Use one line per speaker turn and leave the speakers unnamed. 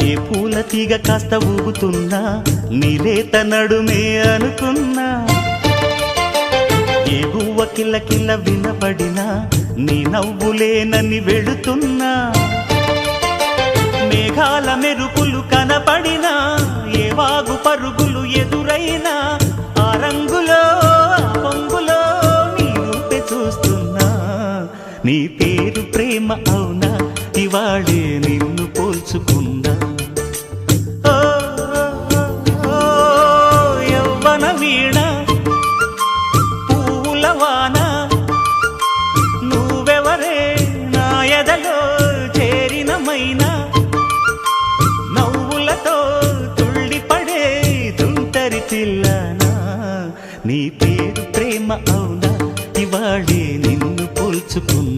ఏ పూల తీగ కాస్త ఊగుతున్నా నీలేత నడుమే అనుకున్నా ఏ గువ్వ కిల్ల కిల్ల వినబడినా నీ నవ్వులేనని వెళుతున్నా మేఘాల మెరుపులు కనపడినా ఏ వాగు పరుగులు ఎదురైనా ఆ రంగులో ఆ పొంగులో నీ రూపే చూస్తున్నా నీ పేరు ప్రేమ అవునా ఇవాళే నిన్ను పోల్చుకున్నా ఓ యవ్వన వీణ పూల వాన నువ్వెవరే నా ఎదలో చేరిన మైనా నవ్వులతో తుళ్ళిపడే తుంటరి పిల్లనా నీ పేరు ప్రేమ అవునా ఇవాళే నిన్ను పోల్చుకున్నా